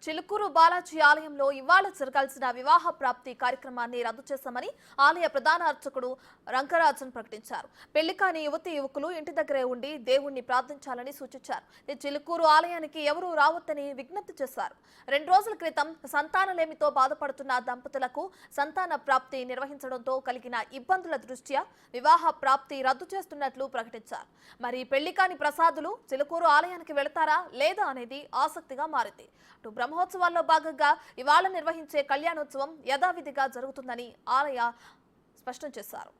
చిలుకూరు బాలాజీ ఆలయంలో ఇవాళ జరగాల్సిన వివాహ ప్రాప్తి కార్యక్రమాన్ని రద్దు చేశామని ఆలయ ప్రధాన అర్చకుడు రంగరాజన్ ప్రకటించారు. పెళ్లి కాని యువతి యువకులు ఇంటి దగ్గరే ఉండి దేవుణ్ణి ప్రార్థించాలని సూచించారు. చిలుకూరు ఆలయానికి ఎవరూ రావద్దని విజ్ఞప్తి చేశారు. 2 రోజుల క్రితం సంతానలేమితో బాధపడుతున్న దంపతులకు సంతాన ప్రాప్తి నిర్వహించడంతో కలిగిన ఇబ్బందుల దృష్ట్యా వివాహ ప్రాప్తి రద్దు చేస్తున్నట్లు ప్రకటించారు. మరి పెళ్లి కాని ప్రసాదులు చిలుకూరు ఆలయానికి వెళతారా లేదా అనేది ఆసక్తిగా మారింది. బ్రహ్మోత్సవాల్లో భాగంగా ఇవాళ నిర్వహించే కళ్యాణోత్సవం యథావిధిగా జరుగుతుందని ఆలయ స్పష్టం చేశారు.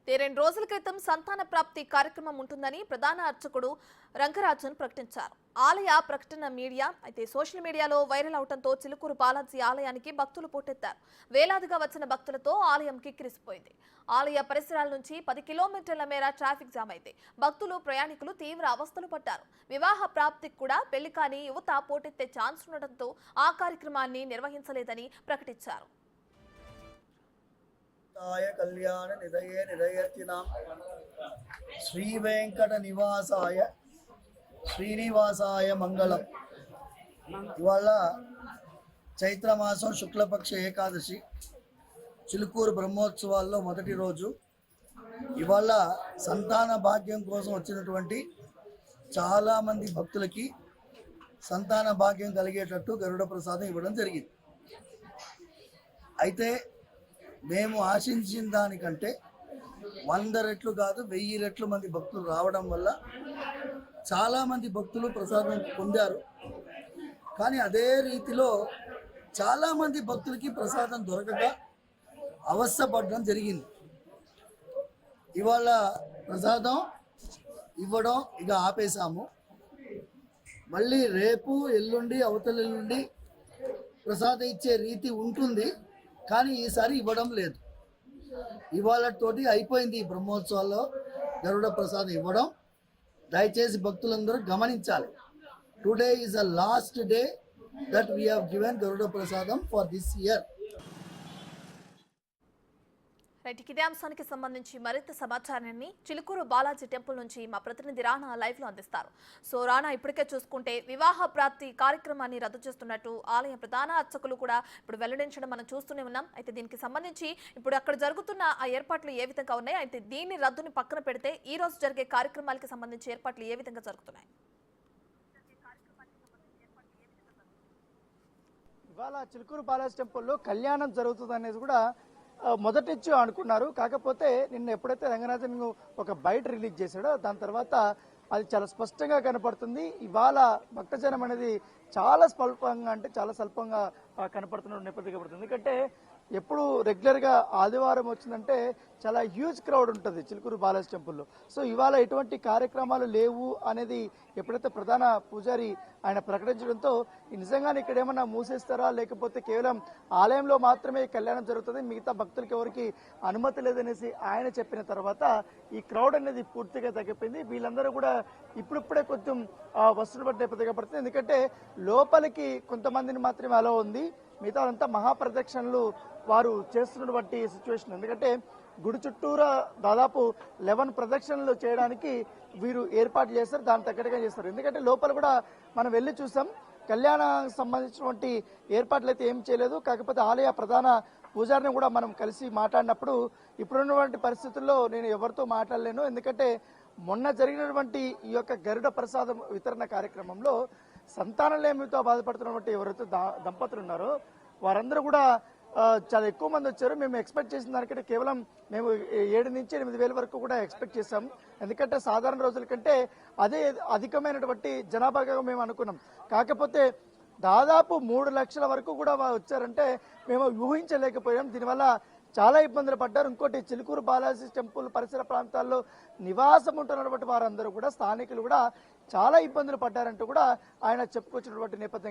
2 రోజుల క్రితం సంతాన ప్రాప్తి కార్యక్రమం ఉంటుందని ప్రధాన అర్చకుడు రంగరాజన్ ప్రకటించారు. ఆలయ ప్రకటన మీడియా అయితే సోషల్ మీడియాలో వైరల్ అవడంతో చిలుకూరు బాలాజీ ఆలయానికి భక్తులు పోటెత్తారు. వేలాదిగా వచ్చిన భక్తులతో ఆలయం కిక్కిరిసిపోయింది. ఆలయ పరిసరాల నుంచి 10 కిలోమీటర్ల మేర ట్రాఫిక్ జామ్ అయింది. భక్తులు ప్రయాణికులు తీవ్ర అవస్థలు పడ్డారు. వివాహ ప్రాప్తికి కూడా పెళ్లి కాని యువత పోటెత్తే ఛాన్స్ ఉండడంతో ఆ కార్యక్రమాన్ని నిర్వహించలేదని ప్రకటించారు. కళ్యాణ నిదయే నిదయర్చినాం శ్రీ వెంకట నివాసాయ శ్రీనివాసాయ మంగళం. ఇవాళ చైత్రమాసం శుక్లపక్ష ఏకాదశి చిలుకూరు బ్రహ్మోత్సవాల్లో మొదటి రోజు. ఇవాళ సంతాన భాగ్యం కోసం వచ్చినటువంటి చాలామంది భక్తులకి సంతాన భాగ్యం కలిగేటట్టు గరుడ ప్రసాదం ఇవ్వడం జరిగింది. అయితే మేము ఆశించిన దానికంటే 100 రెట్లు కాదు 1000 రెట్లు మంది భక్తులు రావడం వల్ల చాలామంది భక్తులు ప్రసాదం పొందారు. కానీ అదే రీతిలో చాలామంది భక్తులకి ప్రసాదం దొరకక అవస్థపడడం జరిగింది. ఇవాళ ప్రసాదం ఇవ్వడం ఇక ఆపేశాము. మళ్ళీ రేపు ఎల్లుండి అవతల ఎల్లుండి ప్రసాదం ఇచ్చే రీతి ఉంటుంది, కానీ ఈసారి ఇవ్వడం లేదు. ఇవాళతోటి అయిపోయింది ఈ బ్రహ్మోత్సవాల్లో గరుడ ప్రసాదం ఇవ్వడం. దయచేసి భక్తులందరూ గమనించాలి. Today is the last day that we have given Garuda prasadam for this year. ఇదే అంశానికి సంబంధించి మరింత సమాచారాన్ని చిలుకూరు బాలాజీ టెంపుల్ నుంచి మా ప్రతినిధి రాణా లైవ్ లో అందిస్తారు. సో రాణా, ఇప్పటికే చూసుకుంటే వివాహ ప్రాప్తి కార్యక్రమాన్ని రద్దు చేస్తున్నట్టు ఆలయ ప్రధాన అర్చకులు కూడా ఇప్పుడు వెల్లడించడం మనం చూస్తూనే ఉన్నాం. అయితే దీనికి సంబంధించి ఇప్పుడు అక్కడ జరుగుతున్న ఆ ఏర్పాట్లు ఏ విధంగా ఉన్నాయి, అయితే దీన్ని రద్దుని పక్కన పెడితే ఈ రోజు జరిగే కార్యక్రమాలకు సంబంధించి ఏర్పాట్లు ఏ విధంగా జరుగుతున్నాయి? ఇవాళ చిలుకూరు బాలాజీ టెంపుల్లో కళ్యాణం జరుగుతుంది అనేది కూడా మొదటిచ్చు అనుకున్నారు. కాకపోతే నిన్న ఎప్పుడైతే రంగరాజన్ ఒక బయట రిలీజ్ చేశాడో దాని తర్వాత అది చాలా స్పష్టంగా కనపడుతుంది. ఇవాళ భక్తజనం అనేది చాలా స్వల్పంగా కనపడుతున్న నేపథ్యం కనపడుతుంది. ఎందుకంటే ఎప్పుడు రెగ్యులర్గా ఆదివారం వచ్చిందంటే చాలా హ్యూజ్ క్రౌడ్ ఉంటుంది చిలుకూరు బాలాజీ టెంపుల్లో. సో ఇవాళ ఎటువంటి కార్యక్రమాలు లేవు అనేది ఎప్పుడైతే ప్రధాన పూజారి ఆయన ప్రకటించడంతో నిజంగానే ఇక్కడ ఏమన్నా మూసేస్తారా, లేకపోతే కేవలం ఆలయంలో మాత్రమే కళ్యాణం జరుగుతుంది, మిగతా భక్తులకి ఎవరికి అనుమతి లేదనేసి ఆయన చెప్పిన తర్వాత ఈ క్రౌడ్ అనేది పూర్తిగా తగ్గిపోయింది. వీళ్ళందరూ కూడా ఇప్పుడిప్పుడే కొంచెం వసూలు పడ్డ నేపథ్యం పడుతుంది. ఎందుకంటే లోపలికి కొంతమందిని మాత్రమే అలా ఉంది, మిగతా అంతా మహాప్రదక్షిణలు వారు చేస్తున్నటువంటి సిచ్యువేషన్. ఎందుకంటే గుడి చుట్టూరా దాదాపు 11 ప్రదక్షిణలు చేయడానికి వీరు ఏర్పాటు చేస్తారు, దాని తగ్గట్టుగా చేస్తారు. ఎందుకంటే లోపల కూడా మనం వెళ్ళి చూసాం, కళ్యాణానికి సంబంధించినటువంటి ఏర్పాట్లు అయితే ఏం చేయలేదు. కాకపోతే ఆలయ ప్రధాన పూజారిని కూడా మనం కలిసి మాట్లాడినప్పుడు ఇప్పుడున్నటువంటి పరిస్థితుల్లో నేను ఎవరితో మాట్లాడలేను, ఎందుకంటే మొన్న జరిగినటువంటి ఈ యొక్క గరుడ ప్రసాదం వితరణ కార్యక్రమంలో సంతానలేమితో బాధపడుతున్నటువంటి ఎవరైతే దంపతులు ఉన్నారో వారందరూ కూడా చాలా ఎక్కువ మంది వచ్చారు. మేము ఎక్స్పెక్ట్ చేసిన దానికంటే కేవలం మేము 7 నుంచి 8 వేల వరకు కూడా ఎక్స్పెక్ట్ చేసాం. ఎందుకంటే సాధారణ రోజుల కంటే అదే అధికమైనటువంటి జనాభాగా మేము అనుకున్నాం. కాకపోతే దాదాపు 3 లక్షల వరకు కూడా వచ్చారంటే మేము ఊహించలేకపోయాం. దీనివల్ల చాలా ఇబ్బందులు పడ్డారు. ఇంకోటి చిలుకూరు బాలాజీ టెంపుల్ పరిసర ప్రాంతాల్లో నివాసం ఉంటున్నటువంటి వారందరూ కూడా స్థానికులు కూడా చాలా ఇబ్బందులు పడ్డారంటూ కూడా ఆయన చెప్పుకొచ్చినటువంటి నేపథ్యం.